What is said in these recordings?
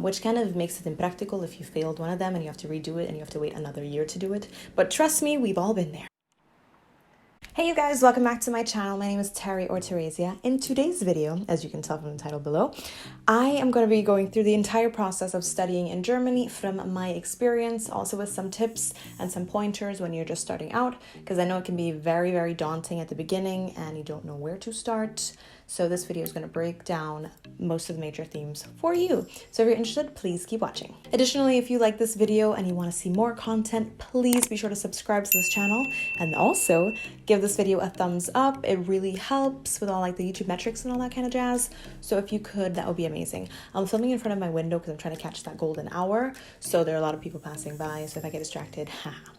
which kind of makes it impractical if you failed one of them and you have to redo it and you have to wait another year to do it. But trust me, we've all been there. Hey you guys, welcome back to my channel. My name is Terry or Teresia. In today's video, as you can tell from the title below, I am going to be going through the entire process of studying in Germany from my experience, also with some tips and some pointers when you're just starting out, because I know it can be very, very daunting at the beginning and you don't know where to start. So this video is going to break down most of the major themes for you. So if you're interested, please keep watching. Additionally, if you like this video and you want to see more content, please be sure to subscribe to this channel and also give this video a thumbs up. It really helps with all like the YouTube metrics and all that kind of jazz. So if you could, that would be amazing. I'm filming in front of my window because I'm trying to catch that golden hour. So there are a lot of people passing by. So if I get distracted,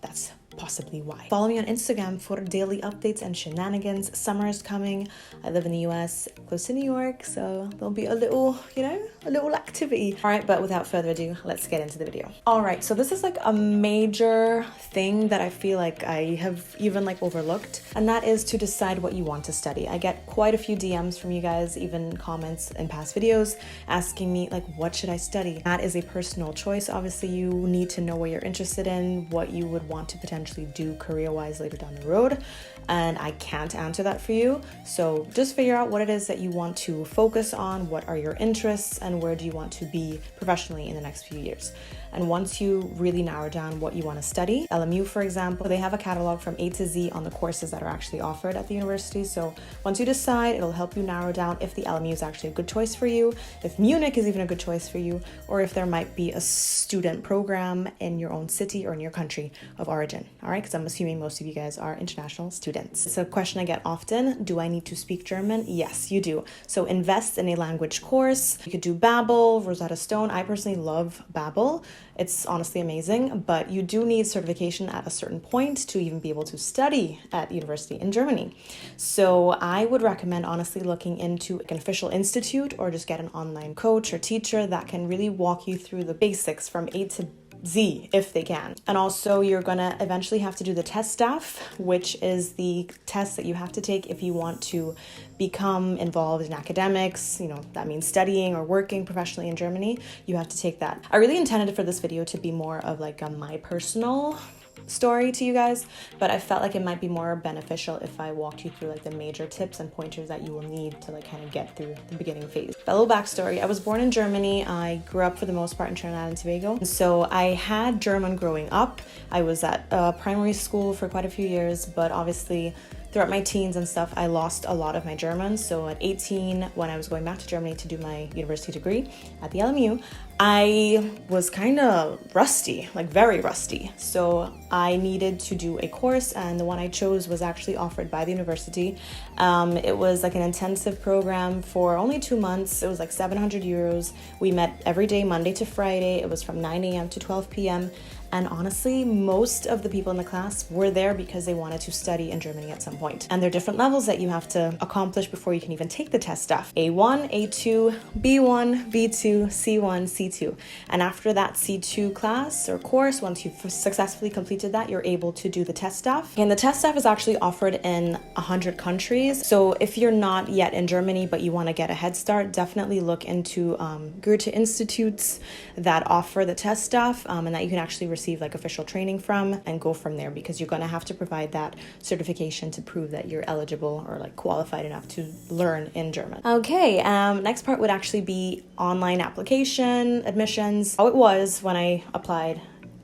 that's possibly why. Follow me on Instagram for daily updates and shenanigans. Summer is coming. I live in the US, close to New York, so there'll be a little, a little activity. All right, but without further ado, let's get into the video. All right, so this is like a major thing that I feel like I have even like overlooked, and that is to decide what you want to study. I get quite a few DMs from you guys, even comments in past videos asking me like, what should I study? That is a personal choice. Obviously, you need to know what you're interested in, what you would want to potentially do career-wise later down the road, and I can't answer that for you. So just figure out what it is that you want to focus on, what are your interests, and where do you want to be professionally in the next few years. And once you really narrow down what you want to study, LMU, for example, they have a catalog from A to Z on the courses that are actually offered at the university. So once you decide, it'll help you narrow down if the LMU is actually a good choice for you, if Munich is even a good choice for you, or if there might be a student program in your own city or in your country of origin. All right, because I'm assuming most of you guys are international students. It's a question I get often. Do I need to speak German? Yes, you do. So invest in a language course. You could do Babbel, Rosetta Stone. I personally love Babbel. It's honestly amazing, but you do need certification at a certain point to even be able to study at university in Germany. So I would recommend honestly looking into an official institute or just get an online coach or teacher that can really walk you through the basics from A to Z if they can. And also you're gonna eventually have to do the test staff, which is the test that you have to take if you want to become involved in academics. That means studying or working professionally in Germany. You have to take that. I really intended for this video to be more of like my personal story to you guys, but I felt like it might be more beneficial if I walked you through like the major tips and pointers that you will need to like kind of get through the beginning phase. A little backstory: I was born in Germany. I grew up for the most part in Trinidad and Tobago, so I had German growing up. I was at primary school for quite a few years, but obviously throughout my teens and stuff, I lost a lot of my German. So at 18, when I was going back to Germany to do my university degree at the LMU, I was kind of rusty, like very rusty. So I needed to do a course, and the one I chose was actually offered by the university. It was like an intensive program for only 2 months. It was like 700 euros. We met every day, Monday to Friday. It was from 9 a.m. to 12 p.m. And honestly, most of the people in the class were there because they wanted to study in Germany at some point. And there are different levels that you have to accomplish before you can even take the test stuff. A1, A2, B1, B2, C1, C2. And after that C2 class or course, once you've successfully completed that, you're able to do the test stuff. And the test stuff is actually offered in 100 countries. So if you're not yet in Germany, but you want to get a head start, definitely look into Goethe institutes that offer the test stuff and that you can actually receive like official training from and go from there, because you're going to have to provide that certification to prove that you're eligible or like qualified enough to learn in German. Okay, next part would actually be online application, admissions. How it was when I applied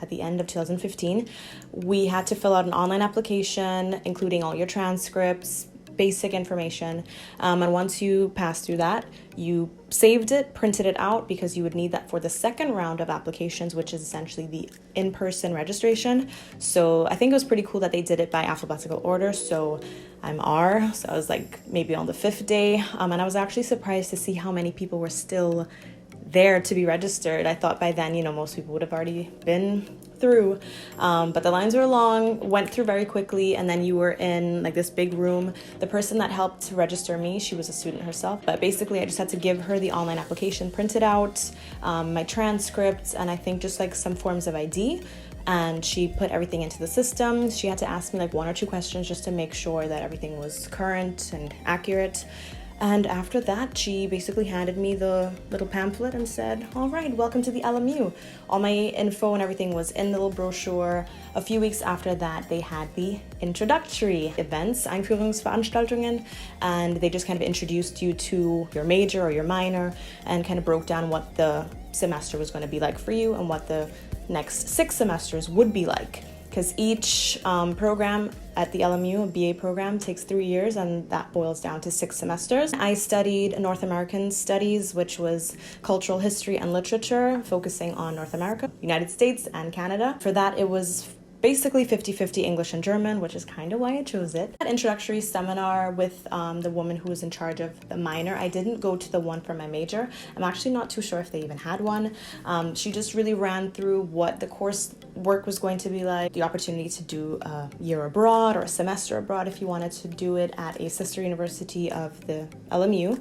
at the end of 2015, we had to fill out an online application, including all your transcripts, basic information. And once you pass through that, you saved it, printed it out, because you would need that for the second round of applications, which is essentially the in-person registration. So I think it was pretty cool that they did it by alphabetical order. So I'm R, so I was like maybe on the 5th day. And I was actually surprised to see how many people were still there to be registered. I thought by then, most people would have already been through, but the lines were long, went through very quickly, and then you were in like this big room. The person that helped to register me, she was a student herself, but basically I just had to give her the online application printed out, my transcripts, and I think just like some forms of ID. And she put everything into the system. She had to ask me like 1 or 2 questions just to make sure that everything was current and accurate. And after that, she basically handed me the little pamphlet and said, all right, welcome to the LMU. All my info and everything was in the little brochure. A few weeks after that, they had the introductory events, Einführungsveranstaltungen, and they just kind of introduced you to your major or your minor and kind of broke down what the semester was going to be like for you and what the next 6 semesters would be like. Because each program at the LMU, a BA program, takes 3 years, and that boils down to 6 semesters. I studied North American Studies, which was cultural history and literature, focusing on North America, United States, and Canada. For that, it was basically 50-50 English and German, which is kind of why I chose it. An introductory seminar with the woman who was in charge of the minor. I didn't go to the one for my major. I'm actually not too sure if they even had one. She just really ran through what the course work was going to be like, the opportunity to do a year abroad or a semester abroad if you wanted to do it at a sister university of the LMU.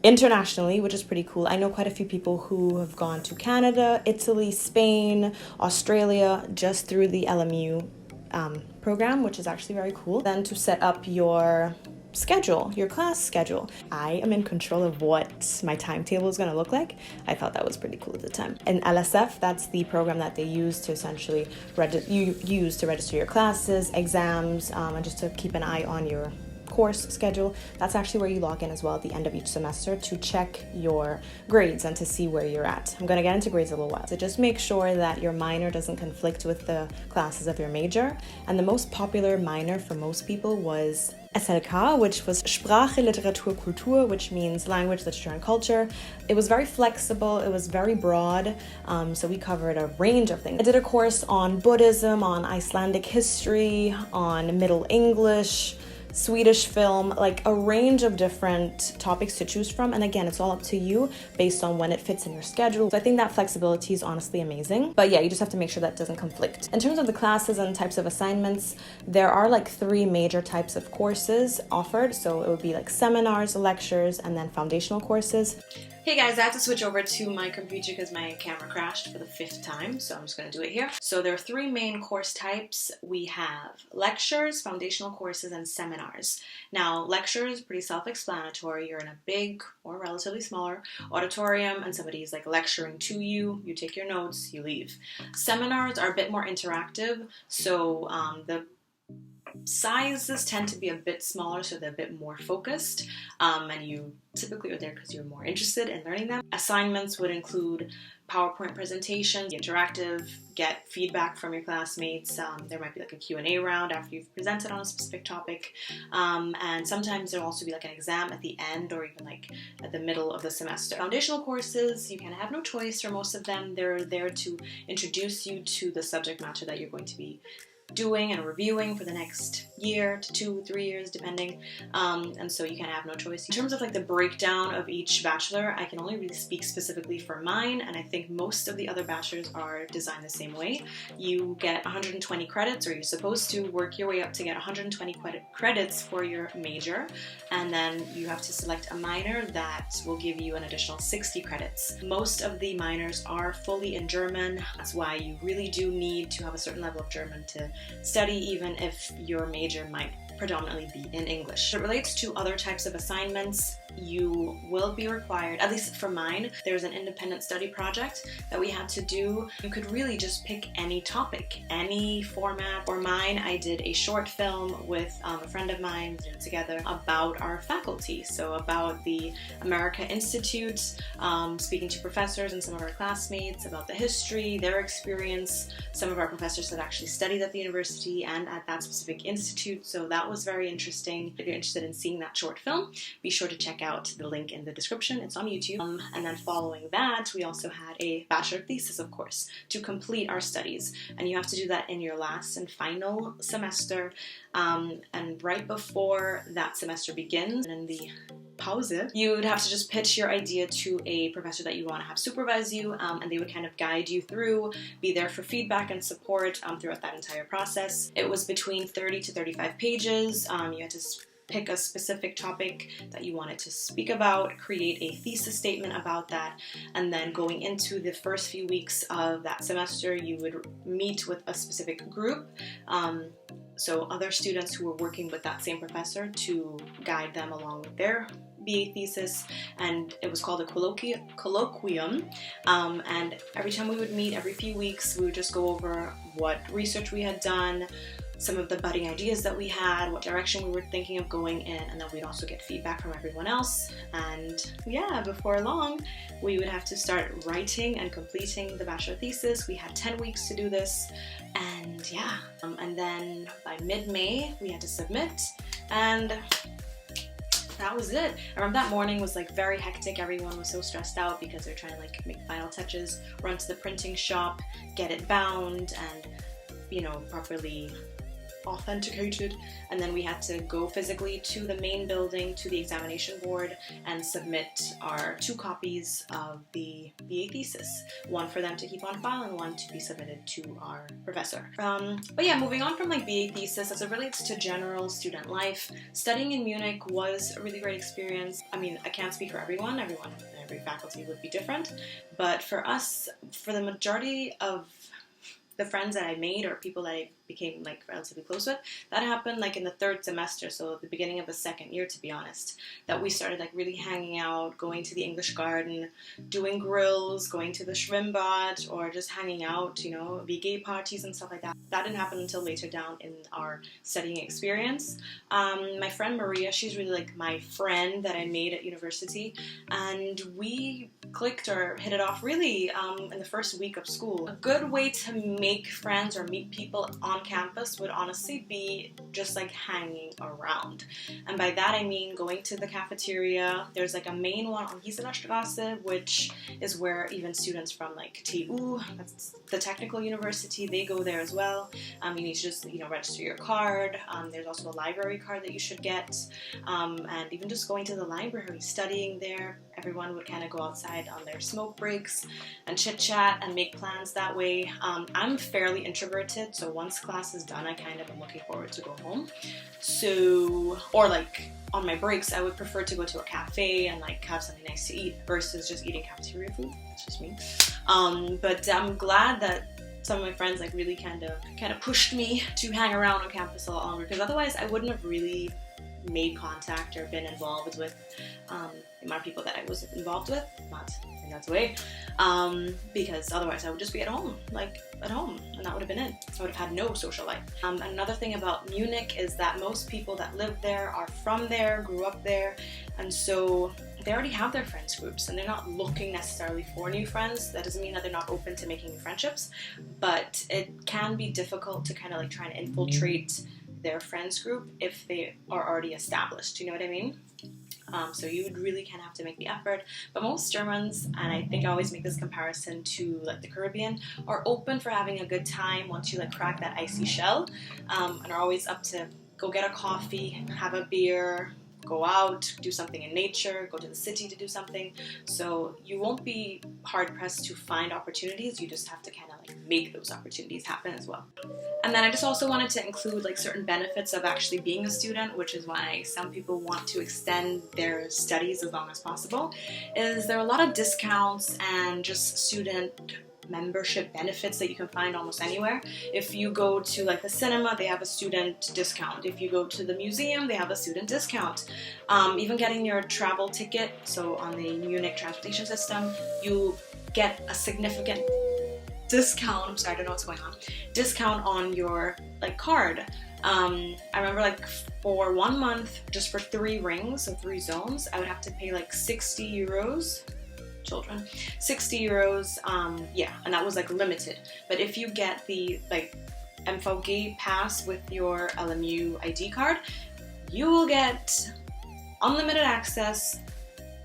Internationally, which is pretty cool. I know quite a few people who have gone to Canada, Italy, Spain, Australia, just through the LMU program, which is actually very cool. Then to set up your schedule, your class schedule. I am in control of what my timetable is going to look like. I thought that was pretty cool at the time. And LSF, that's the program that they use to essentially use to register your classes, exams, and just to keep an eye on your course schedule. That's actually where you log in as well at the end of each semester to check your grades and to see where you're at. I'm going to get into grades a little while. So just make sure that your minor doesn't conflict with the classes of your major. And the most popular minor for most people was SLK, which was Sprache, Literatur, Kultur, which means language, literature, and culture. It was very flexible. It was very broad. So we covered a range of things. I did a course on Buddhism, on Icelandic history, on Middle English, Swedish film, like a range of different topics to choose from. And again, it's all up to you based on when it fits in your schedule. So I think that flexibility is honestly amazing. But yeah, you just have to make sure that doesn't conflict. In terms of the classes and types of assignments, there are like 3 major types of courses offered. So it would be like seminars, lectures, and then foundational courses. Hey guys, I have to switch over to my computer because my camera crashed for the 5th time, so I'm just going to do it here. So there are 3 main course types. We have lectures, foundational courses, and seminars. Now, lectures, pretty self-explanatory. You're in a big or relatively smaller auditorium and somebody is like lecturing to you. You take your notes, you leave. Seminars are a bit more interactive, so the sizes tend to be a bit smaller, so they're a bit more focused, and you typically are there because you're more interested in learning them. Assignments would include PowerPoint presentations, interactive, get feedback from your classmates. There might be like a Q&A round after you've presented on a specific topic, and sometimes there'll also be like an exam at the end or even like at the middle of the semester. Foundational courses, you kind of have no choice for most of them. They're there to introduce you to the subject matter that you're going to be doing and reviewing for the next year to 2-3 years depending, and so you kind of have no choice. In terms of like the breakdown of each bachelor, I can only really speak specifically for mine, and I think most of the other bachelors are designed the same way. You get 120 credits, or you're supposed to work your way up to get 120 credits for your major, and then you have to select a minor that will give you an additional 60 credits. Most of the minors are fully in German. That's why you really do need to have a certain level of German to study, even if your major might predominantly be in English. As it relates to other types of assignments, you will be required, at least for mine, there's an independent study project that we had to do. You could really just pick any topic, any format. For mine, I did a short film with a friend of mine together about our faculty, so about the America Institute, speaking to professors and some of our classmates about the history, their experience. Some of our professors had actually studied at the university and at that specific institute, so that was very interesting. If you're interested in seeing that short film, be sure to check out the link in the description. It's on YouTube. And then following that, we also had a bachelor thesis, of course, to complete our studies. And you have to do that in your last and final semester. And right before that semester begins, and in the pause, you would have to just pitch your idea to a professor that you want to have supervise you, and they would kind of guide you through, be there for feedback and support throughout that entire process. It was between 30 to 35 pages. You had to pick a specific topic that you wanted to speak about, create a thesis statement about that, and then going into the first few weeks of that semester, you would meet with a specific group, so other students who were working with that same professor, to guide them along with their BA thesis, and it was called a colloquium. And every time we would meet, every few weeks, we would just go over what research we had done, some of the budding ideas that we had, what direction we were thinking of going in, and then we'd also get feedback from everyone else. And yeah, before long, we would have to start writing and completing the bachelor thesis. We had 10 weeks to do this, and yeah, and then by mid-May, we had to submit, and that was it. I remember that morning was like very hectic. Everyone was so stressed out because they're trying to like make final touches, run to the printing shop, get it bound, and you know, properly authenticated, and then we had to go physically to the main building, to the examination board, and submit our 2 copies of the BA thesis, one for them to keep on file and one to be submitted to our professor. But yeah, moving on from like BA thesis, as it relates to general student life, studying in Munich was a really great experience. I mean, I can't speak for everyone, every faculty would be different, but for us, for the majority of the friends that I made or people that I became like relatively close with, that happened like in the 3rd semester, so at the beginning of the 2nd year, to be honest, that we started like really hanging out, going to the English garden, doing grills, going to the Schwimmbad, or just hanging out, you know, VG parties and stuff like that. That didn't happen until later down in our studying experience. My friend Maria, she's really like my friend that I made at university, and we clicked or hit it off really in the first week of school. A good way to make friends or meet people on campus would honestly be just like hanging around. And by that I mean going to the cafeteria. There's like a main one on Giesener Straße, which is where even students from like TU, that's the technical university, they go there as well. You need to just, you know, register your card. There's also a library card that you should get. And even just going to the library, studying there, everyone would kind of go outside on their smoke breaks and chit chat and make plans that way. I'm fairly introverted, so once class is done, I kind of am looking forward to go home. So, or like on my breaks, I would prefer to go to a cafe and like have something nice to eat versus just eating cafeteria food. That's just me. But I'm glad that some of my friends like really kind of pushed me to hang around on campus a lot longer, because otherwise I wouldn't have really made contact or been involved with the amount of people that I was involved with, not in that way, because otherwise I would just be at home, and that would have been it. I would have had no social life. Another thing about Munich is that most people that live there are from there, grew up there, and so they already have their friends groups and they're not looking necessarily for new friends. That doesn't mean that they're not open to making new friendships, but it can be difficult to kind of like try and infiltrate their friends group if they are already established, you know what I mean? So you would really kind of have to make the effort. But most Germans, and I think I always make this comparison to like the Caribbean, are open for having a good time once you like crack that icy shell, and are always up to go get a coffee, have a beer, go out, do something in nature, go to the city to do something. So you won't be hard pressed to find opportunities. You just have to kind of like make those opportunities happen as well. And then I just also wanted to include like certain benefits of actually being a student, which is why some people want to extend their studies as long as possible, is there are a lot of discounts and just student membership benefits that you can find almost anywhere. If you go to like the cinema, they have a student discount. If you go to the museum, they have a student discount. Even getting your travel ticket, so on the Munich transportation system, you get a significant discount. I'm sorry, I don't know what's going on. Discount on your like card. I remember like for 1 month, just for 3 rings, so 3 zones, I would have to pay like 60 euros. Children, 60 euros, yeah, and that was like limited. But if you get the like MVG pass with your LMU ID card, you will get unlimited access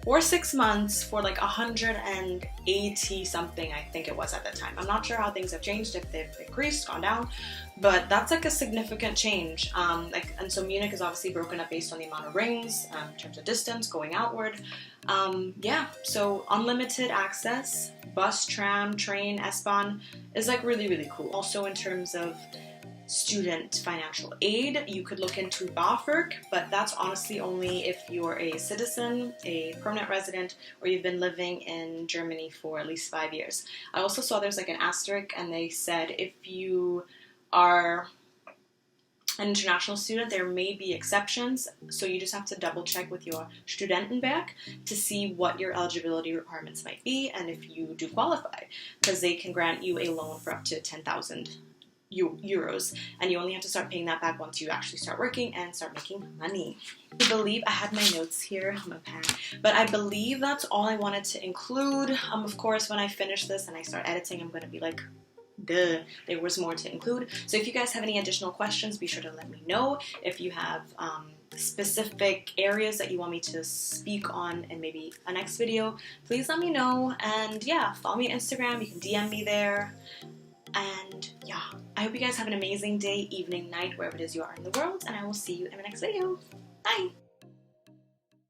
for 6 months for like 180 something, I think it was at the time. I'm not sure how things have changed, if they've increased, gone down, but that's like a significant change. And so Munich is obviously broken up based on the amount of rings, in terms of distance going outward. Yeah, so unlimited access, bus, tram, train, S-Bahn is like really, really cool. Also in terms of student financial aid, you could look into BAföG, but that's honestly only if you're a citizen, a permanent resident, or you've been living in Germany for at least 5 years. I also saw there's like an asterisk, and they said if you are an international student, there may be exceptions, so you just have to double check with your Studentenwerk to see what your eligibility requirements might be and if you do qualify, because they can grant you a loan for up to 10,000 euros, and you only have to start paying that back once you actually start working and start making money. I believe I had my notes here, I'm a pen, but I believe that's all I wanted to include. Of course, when I finish this and I start editing, I'm going to be like, duh, there was more to include. So if you guys have any additional questions, be sure to let me know. If you have specific areas that you want me to speak on in maybe a next video, please let me know. And yeah, follow me on Instagram, you can DM me there. And yeah, I hope you guys have an amazing day, evening, night, wherever it is you are in the world, and I will see you in the next video. Bye!